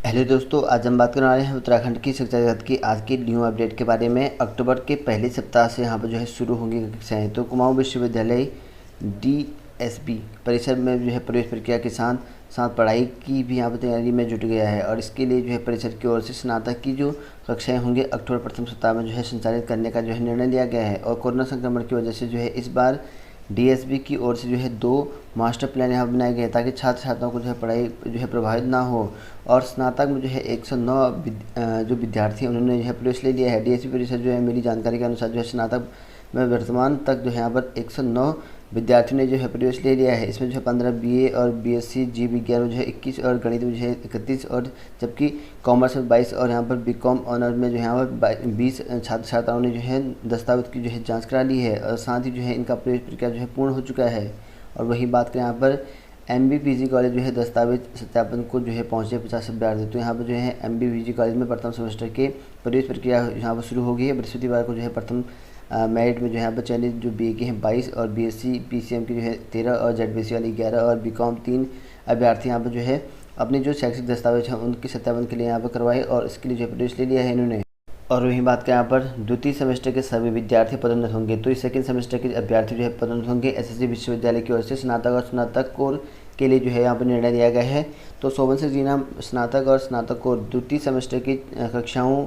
Hello दोस्तों, आज हम बात करने वाले हैं उत्तराखंड की शिक्षा जगत की आज की न्यू अपडेट के बारे में। अक्टूबर के पहले सप्ताह से यहाँ पर जो है शुरू होंगी कक्षाएँ। तो कुमाऊं विश्वविद्यालय डीएसबी परिसर में जो है प्रवेश प्रक्रिया के साथ साथ पढ़ाई की भी यहाँ पर तैयारी में जुट गया है और इसके लिए जो है परिसर की ओर से स्नातक की जो कक्षाएँ होंगी अक्टूबर प्रथम सप्ताह में जो है संचालित करने का जो है निर्णय लिया गया है। और कोरोना संक्रमण की वजह से जो है इस बार डीएसबी की ओर से जो है 2 मास्टर प्लान यहाँ बनाए गए ताकि छात्र छात्राओं को जो है पढ़ाई जो है प्रभावित ना हो। और स्नातक में जो है 109 जो विद्यार्थी हैं उन्होंने जो है प्रवेश ले लिया है। डीएसबी परिषद जो है मेरी जानकारी के अनुसार जो है स्नातक में वर्तमान तक जो है यहाँ पर 109 विद्यार्थियों ने जो है प्रवेश ले लिया है। इसमें जो है 15 बीए और बीएससी जीव विज्ञान में जो है 21 और गणित में जो है 31 और जबकि कॉमर्स में 22 और यहाँ पर बीकॉम ऑनर में जो है यहाँ पर 20 छात्र छात्राओं ने जो है दस्तावेज की जो है जाँच करा ली है और साथ ही जो है इनका प्रवेश प्रक्रिया जो है पूर्ण हो चुका है। और वही बात करें यहाँ पर एमबीपीजी कॉलेज जो है दस्तावेज सत्यापन को जो है पहुँचे 50 विद्यार्थी। तो यहाँ पर जो है एमबीपीजी कॉलेज में प्रथम सेमेस्टर के प्रवेश प्रक्रिया यहाँ पर शुरू हो गई है। बृहस्पतिवार को जो है प्रथम मेरिट में जो है यहाँ पर चयनित जो बीए के हैं 22 और बीएससी पीसीएम की जो है 13 और जेडबीसी वाली 11 और बीकॉम 3 अभ्यर्थी यहाँ पर जो है अपने जो शैक्षिक दस्तावेज हैं उनके सत्यापन के लिए यहाँ पर करवाए और इसके लिए जो प्रवेश ले लिया है इन्होंने। और वहीं बात करें यहाँ पर द्वितीय सेमेस्टर के सभी विद्यार्थी पदोन्नत होंगे। तो इस सेकंड सेमेस्टर के अभ्यर्थी जो है पदोन्नत होंगे। एसएससी विश्वविद्यालय की ओर से स्नातक और स्नातकोत्तर के लिए जो है यहाँ पर निर्णय लिया गया है। तो शोभन सिंह जीना स्नातक और स्नातकोत्तर द्वितीय सेमेस्टर की कक्षाओं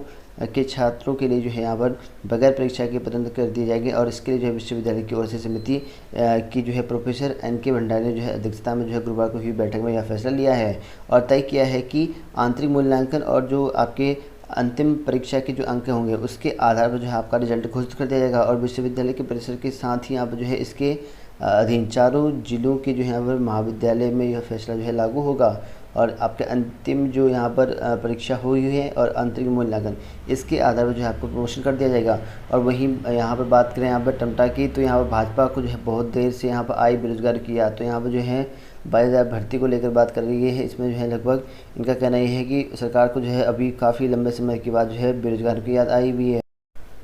के छात्रों के लिए जो है यहाँ पर बगैर परीक्षा के पदोन्नत कर दिए जाएंगे और इसके लिए जो है विश्वविद्यालय की ओर से समिति की जो है प्रोफेसर एनके भंडारी ने जो है अध्यक्षता में जो है गुरुवार को हुई बैठक में यह फैसला लिया है और तय किया है कि आंतरिक मूल्यांकन और जो आपके अंतिम परीक्षा के जो अंक होंगे उसके आधार पर जो है आपका रिजल्ट घोषित कर दिया जाएगा। और विश्वविद्यालय के परिसर के साथ ही यहाँ पर जो है इसके अधीन चारों जिलों के जो यहाँ पर महाविद्यालय में यह फैसला जो है लागू होगा और आपके अंतिम जो यहाँ पर परीक्षा हुई है और आंतरिक मूल्यांकन इसके आधार पर जो है आपको प्रमोशन कर दिया जाएगा। और वहीं यहाँ पर बात करें यहाँ पर टमटा की, तो यहाँ पर भाजपा को जो है बहुत देर से यहाँ पर आई बेरोजगार किया। तो यहाँ पर जो है 22,000 भर्ती को लेकर बात कर रही है। इसमें जो है लगभग इनका कहना यह है कि सरकार को जो है अभी काफ़ी लंबे समय के बाद जो है बेरोजगार की याद आई हुई है।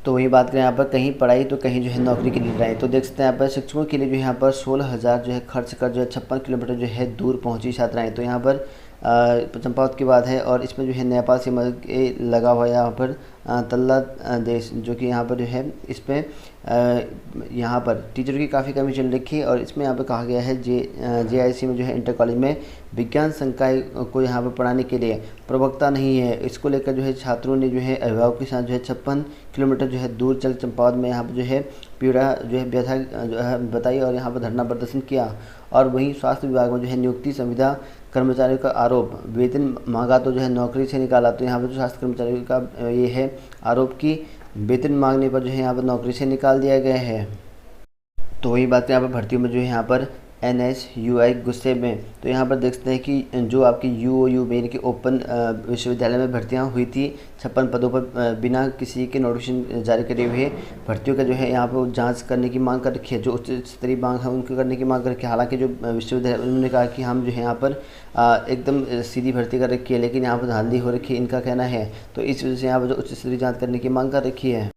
तो वही बात करें यहाँ पर कहीं पढ़ाई तो कहीं जो है नौकरी की ढूंढाई। तो देख सकते हैं यहाँ पर शिक्षकों के लिए जो यहाँ पर 16,000 जो है खर्च कर जो है 56 किलोमीटर जो है दूर पहुँची छात्राएँ। तो यहाँ पर चंपावत की बात है और इसमें जो है नेपाल से लगा हुआ यहाँ पर तल्ला देश जो कि यहाँ पर जो है इस पर यहाँ पर टीचर की काफ़ी कमी चल रखी है। और इसमें यहाँ पर कहा गया है जेआईसी में जो है इंटर कॉलेज में विज्ञान संकाय को यहाँ पर पढ़ाने के लिए प्रवक्ता नहीं है। इसको लेकर जो है छात्रों ने जो है अभिभावक के साथ जो है 56 किलोमीटर जो है दूर चल चंपावत में यहाँ पर जो है पीड़ा जो है व्यथा जो है बताई और यहाँ पर धरना प्रदर्शन किया। और वहीं स्वास्थ्य विभाग में जो है नियुक्ति संविदा कर्मचारियों का आरोप, वेतन मांगा तो जो है नौकरी से निकाला। तो यहाँ पर जो स्वास्थ्य कर्मचारियों का ये है आरोप कि वेतन मांगने पर जो है यहाँ पर नौकरी से निकाल दिया गया है। तो वही बात यहाँ पर भर्तियों में जो है यहाँ पर एनएसयूआई गुस्से में। तो यहाँ पर देख सकते हैं कि जो आपकी यूओयू में कि ओपन विश्वविद्यालय में भर्तियाँ हुई थी 56 पदों पर बिना किसी के नोटिफिकेशन जारी करे हुए भर्तियों का जो है यहाँ पर जांच करने की मांग कर रखी है। जो उच्च स्तरीय मांग है उनको करने की मांग कर रखी है। हालांकि जो विश्वविद्यालय उन्होंने कहा कि हम जो है यहाँ पर एकदम सीधी भर्ती कर रखी है, लेकिन यहाँ पर धांधली हो रखी है इनका कहना है। तो इस वजह से यहाँ पर जो उच्च स्तरीय जाँच करने की मांग कर रखी है।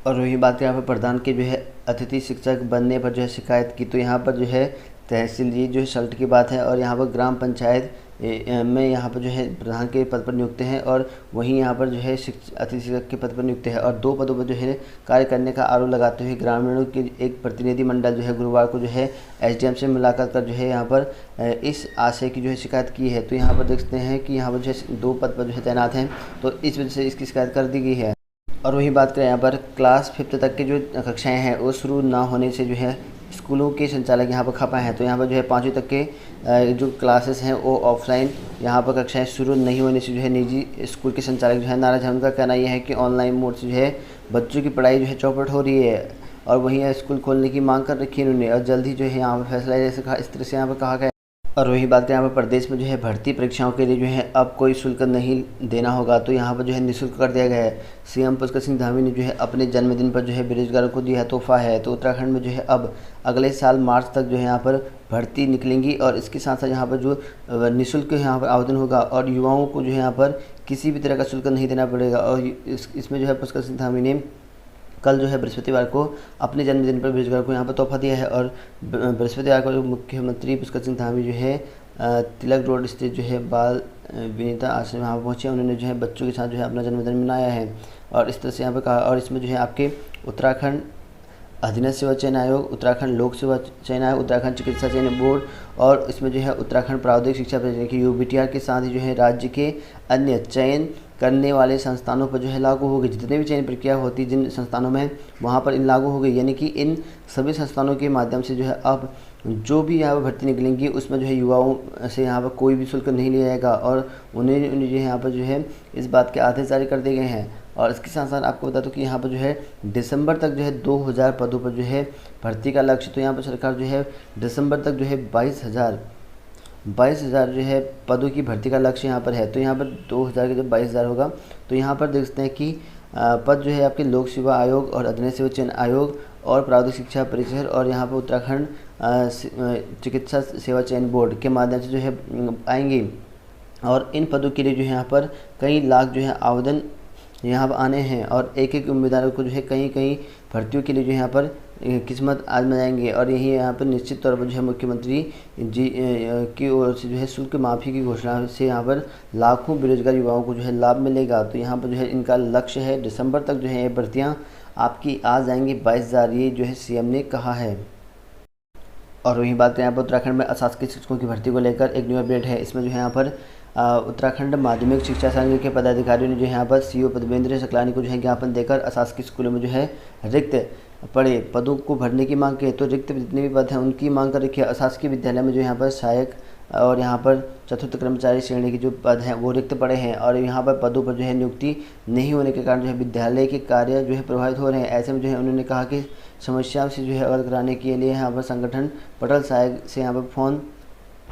और वही बात यहाँ पर प्रधान के जो है अतिथि शिक्षक बनने पर जो है शिकायत की। तो यहाँ पर जो है तहसील ये जो है सल्ट की बात है और यहाँ पर ग्राम पंचायत में यहाँ पर जो है प्रधान के पद पर नियुक्त हैं और वहीं यहाँ पर जो है अतिथि शिक्षक के पद पर नियुक्त है। और 2 पदों पर जो है कार्य करने का आरोप लगाते हुए ग्रामीणों के एक प्रतिनिधि मंडल जो है गुरुवार को जो है एसडीएम से मुलाकात कर जो है यहाँ पर इस आशय की जो है शिकायत की है। तो यहाँ पर देख सकते हैं कि यहाँ पर जो है 2 पद पर जो है तैनात हैं, तो इस वजह से इसकी शिकायत कर दी गई है। और वही बात करें यहाँ पर क्लास 5th तक की जो कक्षाएँ हैं वो शुरू ना होने से जो है स्कूलों के संचालक यहाँ पर खपा हैं। तो यहाँ पर जो है 5वीं तक के जो क्लासेस हैं वो ऑफलाइन यहाँ पर कक्षाएं शुरू नहीं होने से जो है निजी स्कूल के संचालक जो है नाराज हैं। उनका कहना यह है कि ऑनलाइन मोड से जो है बच्चों की पढ़ाई जो है चौपट हो रही है और वहीं स्कूल खोलने की मांग कर रखी है इन्होंने और जल्द ही जो है यहाँ पर फैसला जैसे कहा इस तरह से यहाँ पर कहा गया। और वही बात है यहाँ पर प्रदेश में जो है भर्ती परीक्षाओं के लिए जो है अब कोई शुल्क नहीं देना होगा। तो यहाँ पर जो है निःशुल्क कर दिया गया है। सीएम पुष्कर सिंह धामी ने जो है अपने जन्मदिन पर जो है बेरोजगारों को दिया तोहफा है। तो उत्तराखंड में जो है अब अगले साल मार्च तक जो है यहाँ पर भर्ती निकलेंगी और इसके साथ साथ यहाँ पर जो निःशुल्क यहाँ पर आवेदन होगा और युवाओं को जो है यहाँ पर किसी भी तरह का शुल्क नहीं देना पड़ेगा। और इसमें जो है पुष्कर सिंह धामी ने कल जो है बृहस्पतिवार को अपने जन्मदिन पर बेरोजगार को यहाँ पर तोहफा दिया है। और बृहस्पतिवार को जो मुख्यमंत्री पुष्कर सिंह धामी जो है तिलक रोड स्थित जो है बाल विनीता आश्रम यहाँ पर पहुँचे, उन्होंने जो है बच्चों के साथ जो है अपना जन्मदिन मनाया है। और इस तरह से यहाँ पर कहा, और इसमें जो है आपके उत्तराखंड अधीनस्थ सेवा चयन आयोग, उत्तराखंड लोक सेवा चयन आयोग, उत्तराखंड चिकित्सा चयन बोर्ड और इसमें जो है उत्तराखंड प्रावधानिक शिक्षा परिषद की यूबीटीआर के साथ ही जो है राज्य के अन्य चयन करने वाले संस्थानों पर जो है लागू होगी। जितने भी चयन प्रक्रिया होती जिन संस्थानों में, वहाँ पर इन लागू हो गई। यानी कि इन सभी संस्थानों के माध्यम से जो है अब जो भी यहाँ पर भर्ती निकलेंगी उसमें जो है युवाओं से यहाँ पर कोई भी शुल्क नहीं लिया जाएगा और उन्हें जो है यहाँ पर जो है इस बात के आदेश जारी कर दिए गए हैं। और इसके साथ साथ आपको बता दूं कि यहाँ पर जो है दिसंबर तक जो है 2000 पदों पर जो है भर्ती का लक्ष्य। तो यहाँ पर सरकार जो है दिसंबर तक जो है 22,000 जो है पदों की भर्ती का लक्ष्य यहाँ पर है। तो यहाँ पर 2000 के जब 22,000 होगा तो यहाँ पर देख सकते हैं कि पद जो है आपके लोक सेवा आयोग और अधीनस्थ सेवा चयन आयोग और प्रावधानिक शिक्षा परिषद और यहाँ पर उत्तराखंड चिकित्सा सेवा चयन बोर्ड के माध्यम से जो है आएंगे। और इन पदों के लिए जो है यहाँ पर कई लाख जो है आवेदन यहाँ पर आने हैं और एक एक उम्मीदवारों को जो है कई कई भर्तियों के लिए जो है यहाँ पर किस्मत आजमाएंगे। और यही यहाँ पर निश्चित तौर पर जो है मुख्यमंत्री जी की ओर से जो है शुल्क माफ़ी की घोषणा से यहाँ पर लाखों बेरोजगार युवाओं को जो है लाभ मिलेगा। तो यहाँ पर जो है इनका लक्ष्य है दिसंबर तक जो है ये भर्तियाँ आपकी आ जाएंगी 22,000, ये जो है सीएम ने कहा है। और वहीं बात करें यहाँ पर उत्तराखंड में अशासकीय शिक्षकों की भर्ती को लेकर एक न्यू अपडेट है। इसमें जो है यहाँ पर उत्तराखंड माध्यमिक शिक्षा संघ के पदाधिकारियों ने जो है यहाँ पर सीओ पद्मेंद्र सकलानी को जो है ज्ञापन देकर अशासकीय स्कूलों में जो है रिक्त पड़े पदों को भरने की मांग की। तो रिक्त जितने भी पद हैं उनकी मांग कर रखी है। अशासकीय विद्यालय में जो यहाँ पर सहायक और यहाँ पर चतुर्थ कर्मचारी श्रेणी के जो पद हैं वो रिक्त पड़े हैं और यहाँ पर पदों पर जो है नियुक्ति नहीं होने के कारण जो है विद्यालय के कार्य जो है प्रभावित हो रहे हैं। ऐसे में जो है उन्होंने कहा कि समस्या से जो है अवगत कराने के लिए यहाँ पर संगठन पटल सहायक से यहाँ पर फ़ोन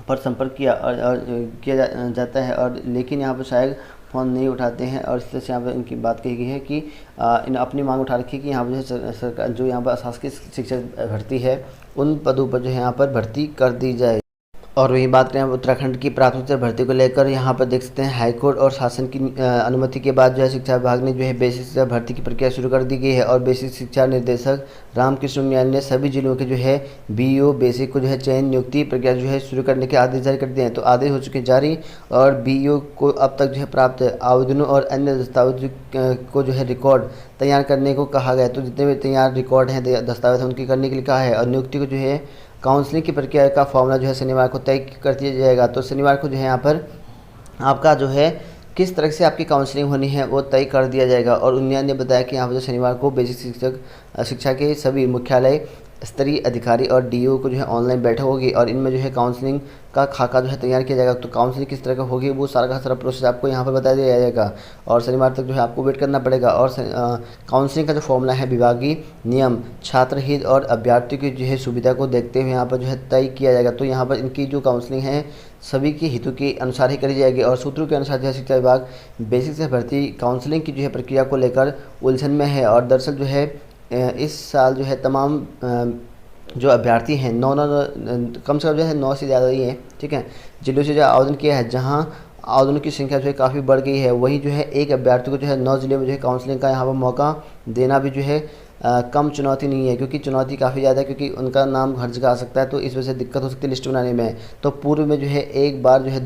पर संपर्क किया जाता है और लेकिन यहाँ पर शायद फ़ोन नहीं उठाते हैं। और इस तरह से यहाँ पर इनकी बात कही गई है कि इन अपनी मांग उठा रखी है कि यहाँ पर जो सरकार जो यहाँ पर अशासकीय शिक्षक भर्ती है उन पदों पर जो है यहाँ पर भर्ती कर दी जाए। और वहीं बात करें उत्तराखंड की प्राथमिक भर्ती को लेकर, यहाँ पर देख सकते हैं हाईकोर्ट और शासन की अनुमति के बाद जो है शिक्षा विभाग ने जो है बेसिक शिक्षा भर्ती की प्रक्रिया शुरू कर दी गई है। और बेसिक शिक्षा निर्देशक रामकृष्ण न्याल ने सभी जिलों के जो है बीईओ बेसिक को जो है चयन नियुक्ति प्रक्रिया जो है शुरू करने के आदेश जारी कर दिए हैं। तो आदेश हो चुके जारी और बीईओ को अब तक जो है प्राप्त आवेदनों और अन्य दस्तावेज को जो है रिकॉर्ड तैयार करने को कहा गया। तो जितने भी तैयार रिकॉर्ड हैं दस्तावेज उनकी करने के लिए कहा है। और नियुक्ति को जो है काउंसलिंग की प्रक्रिया का फॉर्मूला जो है शनिवार को तय कर दिया जाएगा। तो शनिवार को जो है यहाँ पर आपका जो है किस तरह से आपकी काउंसलिंग होनी है वो तय कर दिया जाएगा। और उन्होंने ने बताया कि यहाँ पर जो शनिवार को बेसिक शिक्षा के सभी मुख्यालय स्तरीय अधिकारी और डीओ को जो है ऑनलाइन बैठक होगी और इनमें जो है काउंसलिंग का खाका जो है तैयार किया जाएगा। तो काउंसलिंग किस तरह का होगी वो सारा का सारा प्रोसेस आपको यहाँ पर बता दिया जाएगा और शनिवार तक जो है आपको वेट करना पड़ेगा। और काउंसलिंग का जो फॉर्मूला है विभागीय नियम, छात्र हित और अभ्यर्थियों की जो है सुविधा को देखते हुए यहाँ पर जो है तय किया जाएगा। तो यहाँ पर इनकी जो काउंसलिंग है सभी के हितों के अनुसार ही करी जाएगी। और सूत्रों के अनुसार जो है शिक्षा विभाग बेसिक से भर्ती काउंसलिंग की जो है प्रक्रिया को लेकर उलझन में है। और दरअसल जो है इस साल जो है तमाम जो अभ्यर्थी हैं कम से कम जो है 9 से ज़्यादा ही हैं, ठीक है, जिलों से जो आवेदन किया है, जहां आवेदनों की संख्या जो है काफ़ी बढ़ गई है। वहीं जो है एक अभ्यर्थी को जो है 9 जिले में जो है काउंसलिंग का यहाँ पर मौका देना भी जो है कम चुनौती नहीं है, क्योंकि चुनौती काफ़ी ज़्यादा है, क्योंकि उनका नाम हर जगह आ सकता है। तो इस वजह से दिक्कत हो सकती है लिस्ट बनाने में। तो पूर्व में जो है एक बार जो है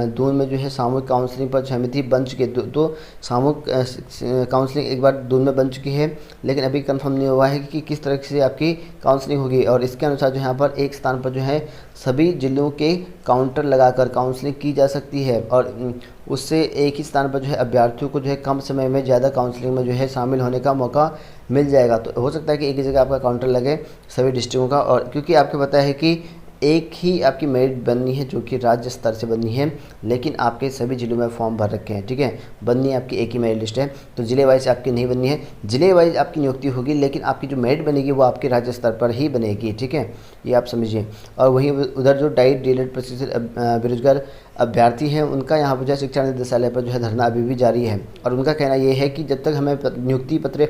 दून में जो है सामूहिक काउंसलिंग पर सहमति बन चुकी है। तो सामूहिक काउंसलिंग एक बार दून में बन चुकी है, लेकिन अभी कंफर्म नहीं हुआ है कि किस तरह से आपकी काउंसलिंग होगी। और इसके अनुसार जो यहाँ पर एक स्थान पर जो है सभी जिलों के काउंटर लगाकर काउंसलिंग की जा सकती है और उससे एक ही स्थान पर जो है अभ्यर्थियों को जो है कम समय में ज़्यादा काउंसलिंग में जो है शामिल होने का मौका मिल जाएगा। तो हो सकता है कि एक ही जगह आपका काउंटर लगे सभी डिस्ट्रिक्टों का। और क्योंकि आपको पता है कि एक ही आपकी मेरिट बननी है जो कि राज्य स्तर से बननी है, लेकिन आपके सभी जिलों में फॉर्म भर रखे हैं, ठीक है, बननी आपकी एक ही मेरिट लिस्ट है। तो ज़िले वाइज आपकी नहीं बननी है, ज़िले वाइज आपकी नियुक्ति होगी, लेकिन आपकी जो मेरिट बनेगी वो आपके राज्य स्तर पर ही बनेगी, ठीक है, ये आप समझिए। और वहीं उधर जो डाइट डीलेट प्रतिशत बेरोजगार अभ्यर्थी हैं उनका यहाँ पर जो है शिक्षा निदेशालय पर जो है धरना अभी भी जारी है। और उनका कहना ये है कि जब तक हमें नियुक्ति पत्र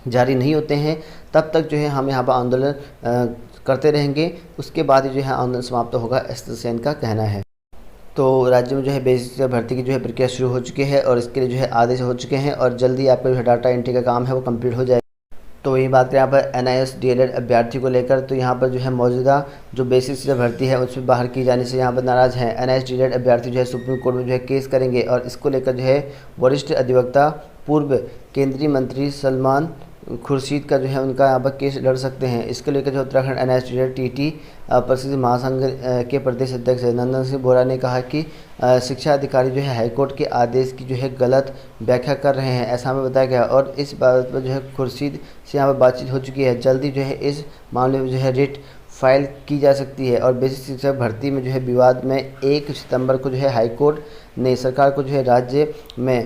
जारी नहीं होते हैं तब तक जो है हम यहाँ पर आंदोलन करते रहेंगे, उसके बाद ही जो है आंदोलन समाप्त होगा, ऐसा इनका कहना है। तो राज्य में जो है बेसिक भर्ती की जो है प्रक्रिया शुरू हो चुकी है और इसके लिए जो है आदेश हो चुके हैं और जल्दी आपका जो है डाटा एंट्री का काम है वो कंप्लीट हो जाएगा। तो वही बात करें यहाँ पर NIS DLED अभ्यर्थी को लेकर, तो यहाँ पर जो है मौजूदा जो बेसिक जो भर्ती है उसमें बाहर की जाने से यहाँ पर नाराज़ हैं। NIS DLED अभ्यर्थी जो है सुप्रीम कोर्ट में जो है केस करेंगे और इसको लेकर जो है वरिष्ठ अधिवक्ता पूर्व केंद्रीय मंत्री सलमान खुर्शीद का जो है उनका यहाँ पर केस लड़ सकते हैं। इसको लेकर जो उत्तराखंड NIS DLED TT प्रसिद्ध महासंघ के प्रदेश अध्यक्ष नंदन सिंह बोरा ने कहा कि शिक्षा अधिकारी जो है हाईकोर्ट के आदेश की जो है गलत व्याख्या कर रहे हैं, ऐसा हमें बताया गया। और इस बात पर जो है खुर्शीद से यहाँ पर बातचीत हो चुकी है। जल्दी जो है इस मामले में जो है रिट फाइल की जा सकती है। और बेसिक शिक्षा भर्ती में जो है विवाद में 1 सितंबर को जो है हाईकोर्ट ने सरकार को जो है राज्य में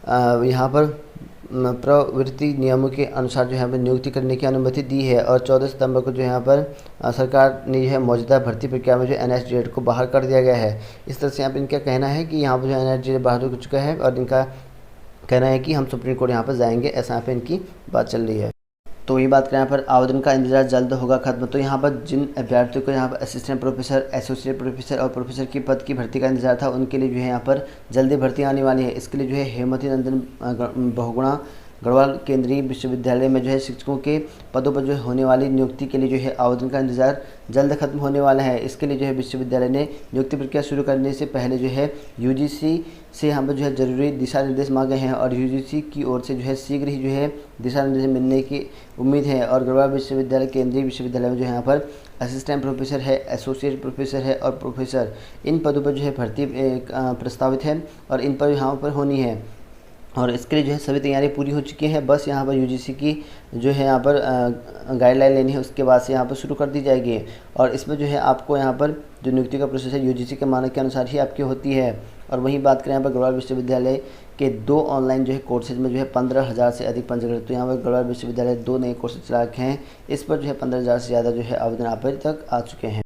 यहाँ पर प्रवृत्ति नियमों के अनुसार जो है यहाँ पर नियुक्ति करने की अनुमति दी है। और 14 सितंबर को जो यहाँ पर सरकार ने जो है मौजूदा भर्ती प्रक्रिया में जो NIS DLED को बाहर कर दिया गया है। इस तरह से यहाँ पर इनका कहना है कि यहाँ पर जो NIS DLED बाहर हो चुका है और इनका कहना है कि हम सुप्रीम कोर्ट यहाँ पर जाएंगे, ऐसा यहाँ पर इनकी बात चल रही है। तो ये बात करें यहाँ पर आवेदन का इंतजार जल्द होगा खत्म। तो यहाँ पर जिन अभ्यर्थियों को यहाँ पर असिस्टेंट प्रोफेसर, एसोसिएट प्रोफेसर और प्रोफेसर की पद की भर्ती का इंतजार था, उनके लिए जो है यहाँ पर जल्दी भर्ती आने वाली है। इसके लिए जो है हेमवती नंदन बहुगुणा गढ़वाल केंद्रीय विश्वविद्यालय में जो है शिक्षकों के पदों पर जो होने वाली नियुक्ति के लिए जो है आवेदन का इंतजार जल्द खत्म होने वाला है। इसके लिए जो है विश्वविद्यालय ने नियुक्ति प्रक्रिया शुरू करने से पहले जो है UGC से यहाँ पर जो है ज़रूरी दिशा निर्देश मांगे हैं और UGC की ओर से जो है शीघ्र ही जो है दिशा निर्देश मिलने की उम्मीद है। और गढ़वाल विश्वविद्यालय केंद्रीय विश्वविद्यालय में जो है यहाँ पर असिस्टेंट प्रोफेसर है, एसोसिएट प्रोफेसर है और प्रोफेसर, इन पदों पर जो है भर्ती प्रस्तावित है और इन पर यहाँ पर होनी है। और इसके लिए जो है सभी तैयारी पूरी हो चुकी है। बस यहाँ पर UGC की जो है यहाँ पर गाइडलाइन लेनी है, उसके बाद से यहाँ पर शुरू कर दी जाएगी। और इसमें जो है आपको यहाँ पर जो नियुक्ति का प्रोसेस है UGC के मानक के अनुसार ही आपकी होती है। और वहीं बात करें यहाँ पर गढ़वाल विश्वविद्यालय के 2 ऑनलाइन जो है कोर्सेज में जो है 15,000 से अधिक पंजीकृत, तो यहाँ पर गढ़वाल विश्वविद्यालय 2 नए कोर्सेज चला रखे हैं। इस पर जो है 15,000 से ज़्यादा जो है आवेदन अब तक आ चुके हैं।